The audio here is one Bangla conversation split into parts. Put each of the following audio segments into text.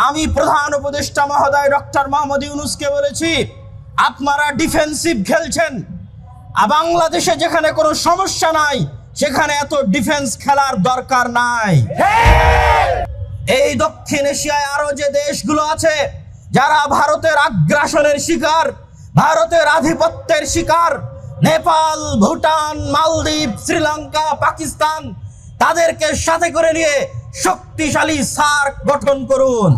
আমি প্রধান উপদেষ্টা মহোদয় ডক্টর মোহাম্মদ ইউনূসকে বলেছি, আপনারা ডিফেন্সিভ খেলছেন। বাংলাদেশে যেখানে কোনো সমস্যা নাই সেখানে এত ডিফেন্স খেলার দরকার নাই। এই দক্ষিণ এশিয়ায় আরো যে দেশগুলো আছে যারা ভারতের আগ্রাসনের শিকার, ভারতের আধিপত্যের শিকার, নেপাল, ভুটান, মালদ্বীপ, শ্রীলঙ্কা, পাকিস্তান, তাদেরকে সাথে করে নিয়ে শক্তিশালী সার্ক গঠন করুন।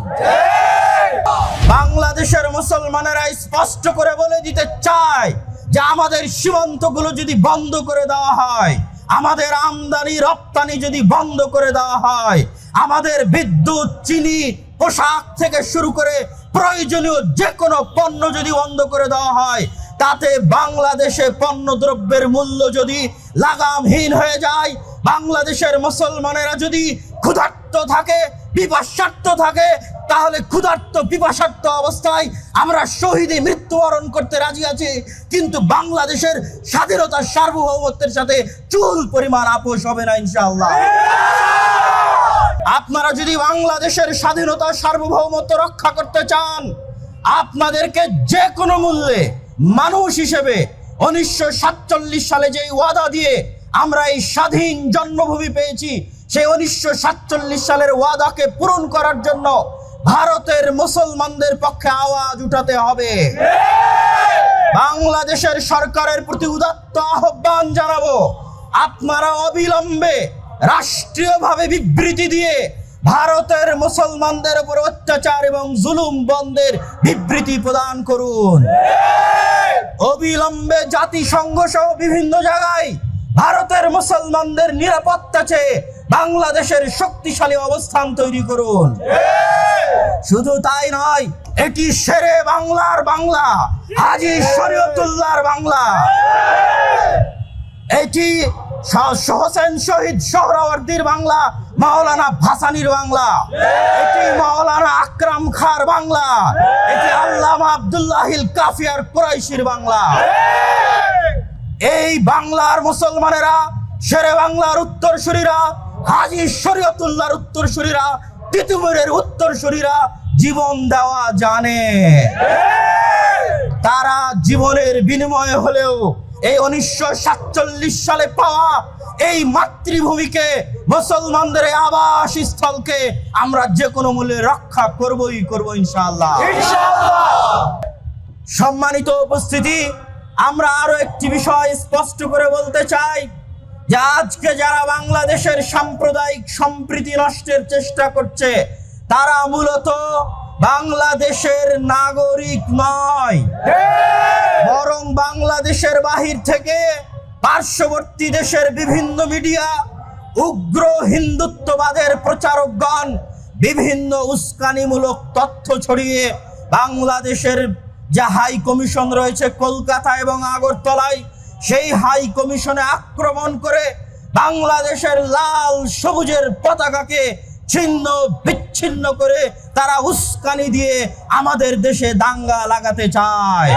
বাংলাদেশের মুসলমানেরা স্পষ্ট করে বলে দিতে চায় যে আমাদের সীমান্তগুলো যদি বন্ধ করে দেওয়া হয়, আমাদের আমদানি রপ্তানি যদি বন্ধ করে দেওয়া হয়, আমাদের বিদ্যুৎ, চিনি, পোশাক থেকে শুরু করে প্রয়োজনীয় যে কোনো পণ্য যদি বন্ধ করে দেওয়া হয়, তাতে বাংলাদেশে পণ্য দ্রব্যের মূল্য যদি লাগামহীন হয়ে যায়, বাংলাদেশের মুসলমানেরা যদি ক্ষুধার্ত থাকে, পিপাসার্ত থাকে, তাহলে ক্ষুধার্ত পিপাসার্ত অবস্থায় আমরা শহীদে মৃত্যুবরণ করতে রাজি আছি, কিন্তু বাংলাদেশের স্বাধীনতার সার্বভৌমত্বের সাথে চুল পরিমাণ আপোষ হবে না ইনশাআল্লাহ। আপনারা যদি বাংলাদেশের স্বাধীনতা সার্বভৌমত্ব রক্ষা করতে চান, আপনাদেরকে যে কোনো মূল্যে মানুষ হিসেবে 1947 সালে যে ওয়াদা দিয়ে আমরা এই স্বাধীন জন্মভূমি পেয়েছি, সেই 1947 সালের ওয়াদাকে পূরণ করার জন্য ভারতের মুসলমানদের পক্ষে আওয়াজ উঠাতে হবে। বাংলাদেশের সরকারের প্রতি উদাত্ত আহ্বান জানাবো, আপনারা অবিলম্বে রাষ্ট্রীয়ভাবে বিবৃতি দিয়ে ভারতের মুসলমানদের উপর অত্যাচার এবং জুলুম বন্ধের বিবৃতি প্রদান করুন। অবিলম্বে জাতিসংঘ সহ বিভিন্ন জায়গায় ভারতের মুসলমানদের নিরাপত্তা চেয়ে বাংলাদেশের শক্তিশালী অবস্থান তৈরি করুন। শুধু তাই নয়, এটি শেরে বাংলার বাংলা, হাজী শরীয়তুল্লাহর বাংলা, এটি হোসেন শহীদ সোহরাওয়ার্দীর বাংলা, মাওলানা ভাসানীর বাংলা, এটি মাওলানা আকরাম খাঁর বাংলা, এটি আল্লামা আব্দুল্লাহিল কাফিয়ার কুরাইশির বাংলা। এই বাংলার মুসলমানেরা, শেরে বাংলার উত্তরসূরিরা, হাজী শরীয়তুল্লাহর উত্তরসূরিরা, তিতুমীরের উত্তরসূরিরা জীবন দেওয়া জানে। তারা জীবনের বিনিময়ে হলেও এই 1947 সালে পাওয়া এই মাতৃভূমিকে, মুসলমানদের আবাস স্থলকে আমরা যে কোনো মূল্যে রক্ষা করবই করব ইনশাআল্লাহ। সম্মানিত উপস্থিতি, আমরা আরো একটি বিষয় স্পষ্ট করে বলতে চাই যে আজকে যারা বাংলাদেশের সাম্প্রদায়িক সম্প্রীতি নষ্টের চেষ্টা করছে, তারা মূলত বাংলাদেশের নাগরিক নয়, বরং বাংলাদেশের বাহির থেকে পার্শ্ববর্তী দেশের বিভিন্ন মিডিয়া, উগ্র হিন্দুত্ববাদের প্রচারকগণ বিভিন্ন উস্কানিমূলক তথ্য ছড়িয়ে বাংলাদেশের যে হাই কমিশন রয়েছে কলকাতা এবং আগরতলায়, সেই হাই কমিশনে আক্রমণ করে বাংলাদেশের লাল সবুজের পতাকাকে ছিন্ন বিচ্ছিন্ন করে তারা উস্কানি দিয়ে আমাদের দেশে দাঙ্গা লাগাতে চায়।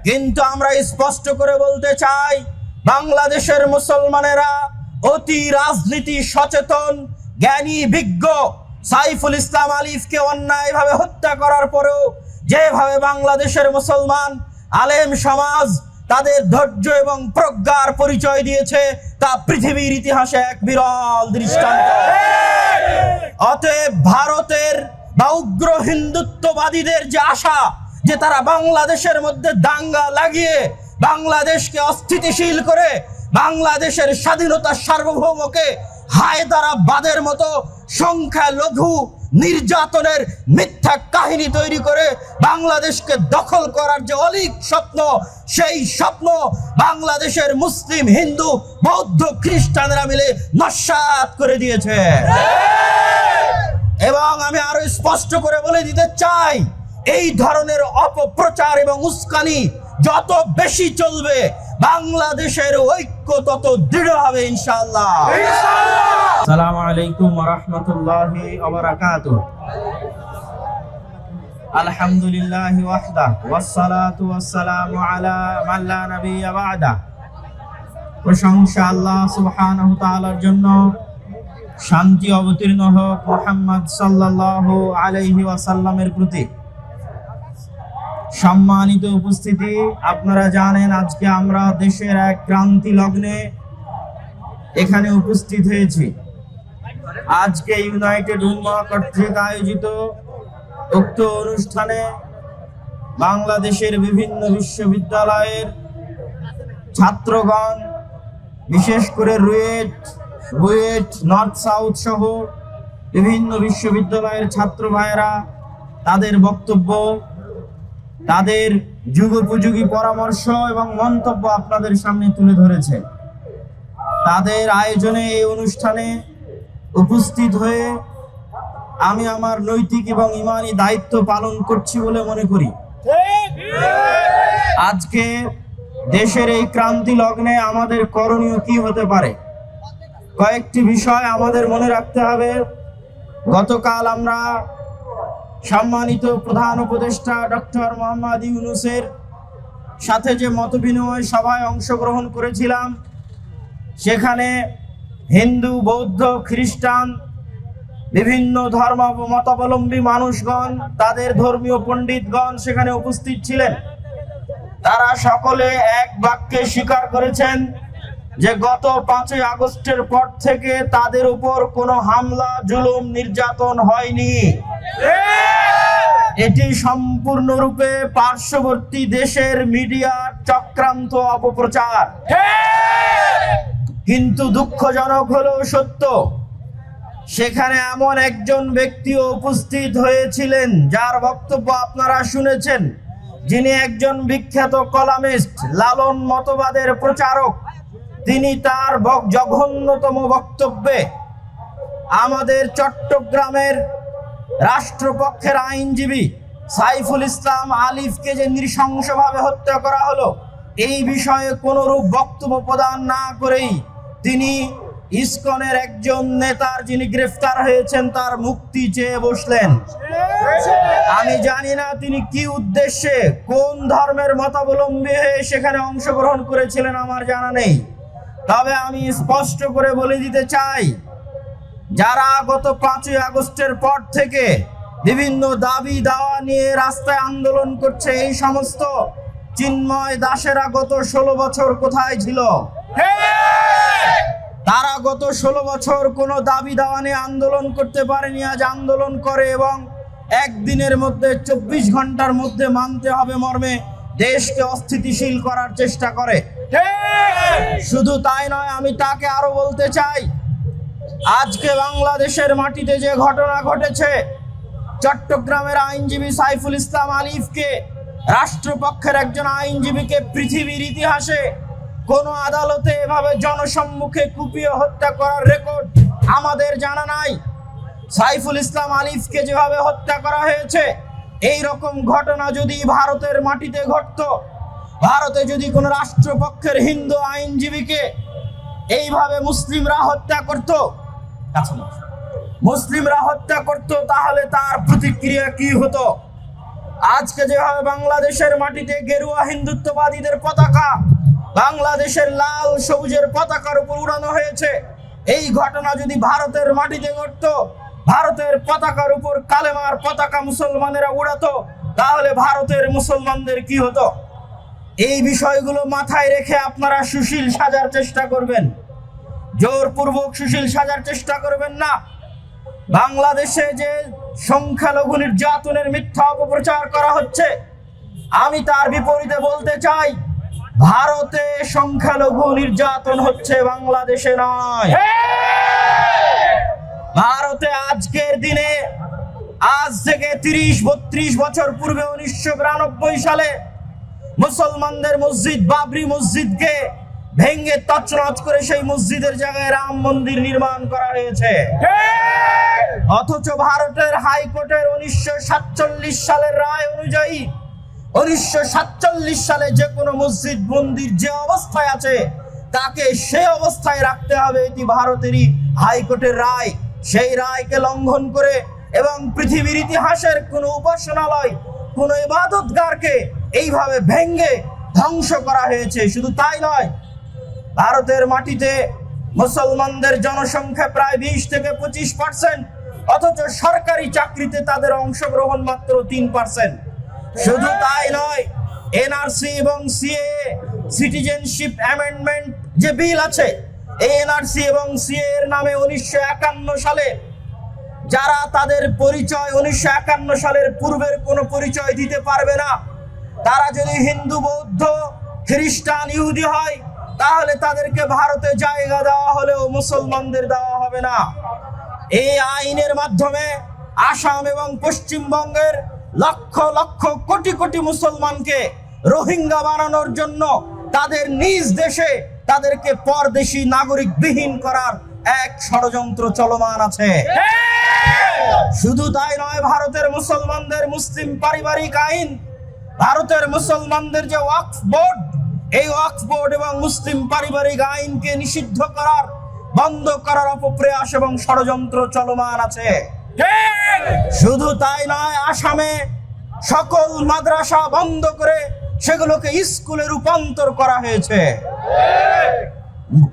কিন্তু আমরা স্পষ্ট করে বলতে চাই, বাংলাদেশের মুসলমানেরা অতি রাজনীতি সচেতন, জ্ঞানী, বিজ্ঞ সাইফুল ইসলাম আলিফকে অন্যায়ভাবে হত্যা করার পরেও যেভাবে বাংলাদেশের মুসলমান আলেম সমাজ তাদের ধৈর্য এবং প্রজ্ঞার পরিচয় দিয়েছে, তা পৃথিবীর ইতিহাসে এক বিরল দৃষ্টান্ত। অতএব ভারতের বা উগ্র হিন্দুত্ববাদীদের যে আশা যে তারা বাংলাদেশের মধ্যে দাঙ্গা লাগিয়ে বাংলাদেশকে অস্থিতিশীল করে বাংলাদেশের স্বাধীনতা সার্বভৌমকে হায়দারাবাদের মতো সংখ্যালঘু নির্যাতনের মিথ্যা কাহিনী তৈরি করে বাংলাদেশকে দখল করার যে অলীক স্বপ্ন, সেই স্বপ্ন বাংলাদেশের মুসলিম, হিন্দু, বৌদ্ধ, খ্রিস্টানরা মিলে নস্যাৎ করে দিয়েছে। এবং আমি আরো স্পষ্ট করে বলে দিতে চাই, এই ধরনের অপপ্রচার এবং উস্কানি যত বেশি চলবে, বাংলাদেশের ঐক্য তত দৃঢ় হবে ইনশাআল্লাহ। আসসালামু আলাইকুম ওয়া রাহমাতুল্লাহি ওয়া বারাকাতুহু। আলহামদুলিল্লাহি ওয়াহদা ওয়াসসালাতু ওয়াসসালামু আলা মান লা নাবিয়্যা বা'দা। প্রশংসা আল্লাহ সুবহানাহু ওয়া তাআলার জন্য, শান্তি অবতীর্ণ হোক মুহাম্মদ সাল্লাল্লাহু আলাইহি ওয়াসাল্লামের প্রতি। সম্মানিত উপস্থিতি, আপনারা জানেন আজকে আমরা দেশের এক ক্রান্তি লগ্নে এখানে উপস্থিত হয়েছি। আজকে ইউনাইটেড উম্মাহ কর্তৃক আয়োজিত উক্ত অনুষ্ঠানে বাংলাদেশের বিভিন্ন বিশ্ববিদ্যালয়ের ছাত্রগণ, বিশেষ করে রুয়েট, বুয়েট, নর্থ সাউথ সহ বিভিন্ন বিশ্ববিদ্যালয়ের ছাত্র ভাইয়েরা তাদের বক্তব্য, তাদের যুগোপযোগী পরামর্শ এবং মন্তব্য আপনাদের সামনে তুলে ধরেছে। তাদের আয়োজনে এই অনুষ্ঠানে উপস্থিত হয়ে আমি আমার নৈতিক এবং ঈমানি দায়িত্ব পালন করছি বলে মনে করি। আজকে দেশের এই ক্রান্তি লগ্নে আমাদের করণীয় কি হতে পারে, কয়েকটি বিষয় আমাদের মনে রাখতে হবে। গতকাল আমরা সম্মানিত প্রধান উপদেষ্টা ডক্টর মোহাম্মদ ইউনূসের সাথে যে মতবিনিময় সভায় অংশগ্রহণ করেছিলাম, সেখানে হিন্দু, বৌদ্ধ, খ্রিস্টান, বিভিন্ন ধর্ম মতাবলম্বী মানুষগণ, তাদের ধর্মীয় পণ্ডিতগণ সেখানে উপস্থিত ছিলেন। তারা সকলে এক বাক্যে স্বীকার করেছেন যে গত 5ই আগস্টের পর থেকে তাদের উপর কোনো হামলা, জুলুম, নির্যাতন হয়নি। এটি সম্পূর্ণরূপে পার্শ্ববর্তী দেশের মিডিয়ার চক্রান্ত, অপপ্রচার। কিন্তু দুঃখজনক হলেও সত্য, সেখানে এমন একজন ব্যক্তিও উপস্থিত হয়েছিলেন যার বক্তব্য আপনারা শুনেছেন, যিনি একজন বিখ্যাত কলামিস্ট, লালন মতবাদের প্রচারক। তিনি তার জঘন্যতম বক্তব্যে আমাদের চট্টগ্রামের রাষ্ট্রপক্ষের আইনজীবী সাইফুল ইসলাম আলিফকে যে নৃশংসভাবে হত্যা করা হলো, এই বিষয়ে কোনরূপ বক্তব্য প্রদান না করেই তিনি ইসকনের একজন নেতার, যিনি গ্রেফতার হয়েছেন, তার মুক্তি চেয়ে বসলেন। আমি জানি না তিনি কি উদ্দেশ্যে, কোন ধর্মের মতাবলম্বী হয়ে সেখানে অংশগ্রহণ করেছিলেন, আমার জানা নেই। তবে আমি স্পষ্ট করে বলে দিতে চাই, যারা গত 5ই আগস্টের পর থেকে বিভিন্ন দাবি দাওয়া নিয়ে রাস্তায় আন্দোলন করছে, এই সমস্ত চিন্ময় দাসেরা গত 16 বছর কোথায় ছিল? তারা গত 16 বছর কোনো দাবি দাওয়া নিয়ে আন্দোলন করতে পারেনি, আজ আন্দোলন করে এবং একদিনের মধ্যে 24 ঘন্টার মধ্যে মানতে হবে মর্মে দেশকে অস্থিতিশীল করার চেষ্টা করে। শুধু তাই নয়, আমি তাকে আরো বলতে চাই, আজকে বাংলাদেশের মাটিতে যে ঘটনা ঘটেছে, চট্টগ্রামের আইনজীবী সাইফুল ইসলাম আলিফকে, রাষ্ট্রপক্ষের একজন আইনজীবীকে পৃথিবীর ইতিহাসে কোন আদালতে এভাবে জনসম্মুখে কুপিয়ে হত্যা করার রেকর্ড আমাদের জানা নাই। সাইফুল ইসলাম আলিফকে যেভাবে হত্যা করা হয়েছে, এই রকম ঘটনা যদি ভারতের মাটিতে ঘটতো, ভারতে যদি কোনো রাষ্ট্রপক্ষের হিন্দু আইনজীবীকে এইভাবে মুসলিমরা হত্যা করত, তাহলে তার প্রতিক্রিয়া কি হতো? আজকে যেভাবে বাংলাদেশের মাটিতে গেরুয়া হিন্দুত্ববাদীদের পতাকা বাংলাদেশের লাল সবুজের পতাকার উপর উড়ানো হয়েছে, এই ঘটনা যদি ভারতের মাটিতে ঘটতো, ভারতের পতাকার উপর কালেমার পতাকা মুসলমানেরা উড়াতো, তাহলে ভারতের মুসলমানদের কি হতো? এই বিষয়গুলো মাথায় রেখে আপনারা সুশীল সাজার চেষ্টা করবেন, জোরপূর্বক সুশীল সাজার চেষ্টা করবেন না। বাংলাদেশে যে সংখ্যালঘু নির্যাতনের মিথ্যা অপপ্রচার করা হচ্ছে, আমি তার বিপরীতে বলতে চাই, ভারতে সংখ্যালঘু নির্যাতন হচ্ছে, বাংলাদেশে নয়। ভারতে আজকের দিনে, আজ থেকে 30-32 বছর পূর্বে 1992 সালে মুসলমানদের মসজিদ বাবরি মসজিদকে ভেঙে তছনছ করে সেই মসজিদের জায়গায় রাম মন্দির নির্মাণ করা হয়েছে। অথচ ভারতের হাইকোর্টের 1947 সালের রায় অনুযায়ী 1947 সালে যে কোনো মসজিদ মন্দির যে অবস্থায় আছে, তাকে সেই অবস্থায় রাখতে হবে, এটি ভারতেরই হাইকোর্টের রায়। সেই রায়কে লঙ্ঘন করে এবং পৃথিবীর ইতিহাসের কোনো উপাসনালয়, কোনো ইবাদতগারকে এইভাবে ভেঙে ধ্বংস করা হয়েছে। শুধু তাই নয়, ভারতের মাটিতে মুসলমানদের জনসংখ্যা প্রায় 20 থেকে 25%, অথচ সরকারি চাকরিতে তাদের অংশগ্রহণ মাত্র 3%। শুধু তাই নয়, এনআরসি এবং সিএএ সিটিজেনশিপ অ্যামেন্ডমেন্ট যে বিল আছে, এই এনআরসি এবং সিএএ এর নামে 1951 সালে যারা তাদের পরিচয় 1951 সালের পূর্বের কোনো পরিচয় দিতে পারবে না, তারা যদি হিন্দু, বৌদ্ধ, খ্রিস্টান, ইহুদি হয়, তাহলে তাদেরকে ভারতে জায়গা দেওয়া হলেও মুসলমানদের দেওয়া হবে না। এই আইনের মাধ্যমে আসাম এবং পশ্চিমবঙ্গের লক্ষ লক্ষ কোটি কোটি মুসলমানকে রোহিঙ্গা বানানোর জন্য তাদের নিজ দেশে তাদেরকে পরদেশী নাগরিক বিহীন করার এক ষড়যন্ত্র চলমান আছে। শুধু তাই নয়, ভারতের মুসলমানদের মুসলিম পারিবারিক আইন, ভারতের মুসলমানদের যে ওয়াকফ বোর্ড, এই ওয়াকফ বোর্ড এবং মুসলিম পারিবারিক আইনকে নিষিদ্ধ করার, বন্ধ করার অপপ্রয়াস এবং ষড়যন্ত্র চলমান আছে। শুধু তাই নয়, আসামে সকল মাদ্রাসা বন্ধ করে সেগুলোকে স্কুলে রূপান্তর করা হয়েছে।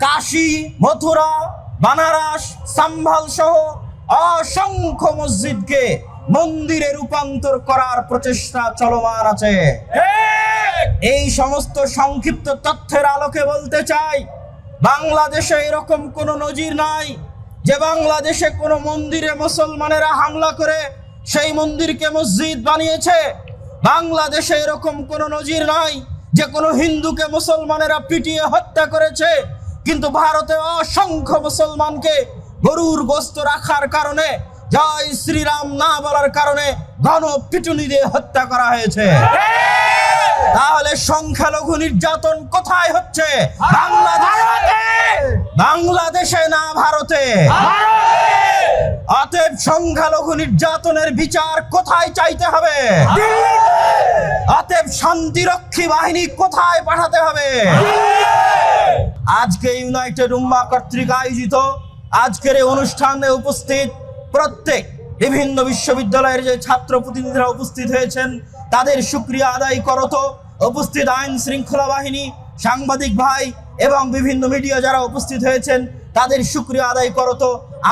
কাশী, মথুরা, বানারস, সাম্ভাল সহ অসংখ্য মসজিদকে মন্দিরে রূপান্তর করার প্রচেষ্টা চলমান আছে। এই সমস্ত সংক্ষিপ্ত তথ্যের আলোকে বলতে চাই, বাংলাদেশে এরকম কোনো নজির নাই যে বাংলাদেশে কোনো মন্দিরে মুসলমানেরা হামলা করে সেই মন্দিরকে মসজিদ বানিয়েছে। বাংলাদেশে এরকম কোনো নজির নাই যে কোনো হিন্দুকে মুসলমানেরা পিটিয়ে হত্যা করেছে। কিন্তু ভারতে অসংখ্য মুসলমানকে গরুর গোশত রাখার কারণে, জয় শ্রীরাম না বলার কারণে গণপিটুনি দিয়ে হত্যা করা হয়েছে। তাহলে সংখ্যালঘু নির্যাতন কোথায় হচ্ছে? বাংলাদেশে না ভারতে? অতএব সংখ্যালঘু নির্যাতনের বিচার কোথায় চাইতে হবে? অতএব শান্তিরক্ষী বাহিনী কোথায় পাঠাতে হবে? আজকে ইউনাইটেড উম্মাহ কর্তৃক আয়োজিত আজকের এই অনুষ্ঠানে উপস্থিত প্রত্যেক বিভিন্ন বিশ্ববিদ্যালয়ের যে ছাত্র প্রতিনিধিরা উপস্থিত হয়েছেন, তাদের শুকরিয়া আদায় করত। উপস্থিত আইন শৃঙ্খলা বাহিনী, সাংবাদিক ভাই এবং বিভিন্ন মিডিয়া যারা উপস্থিত হয়েছেন, তাদের শুকরিয়া আদায় করত।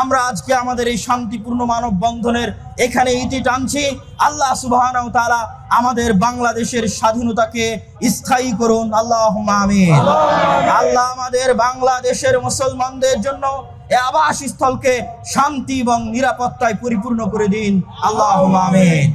আমরা আজকে আমাদের এই শান্তিপূর্ণ মানববন্ধনের এখানে ইতি টানছি। আল্লাহ সুবহানাহু ওয়া তাআলা আমাদের বাংলাদেশের স্বাধীনতাকে স্থায়ী করুন, আল্লাহুম্মা আমিন। আল্লাহ আমাদের বাংলাদেশের মুসলমানদের জন্য এই আবাসস্থলকে শান্তি এবং নিরাপত্তায় পরিপূর্ণ করে দিন, আল্লাহুম্মা আমিন।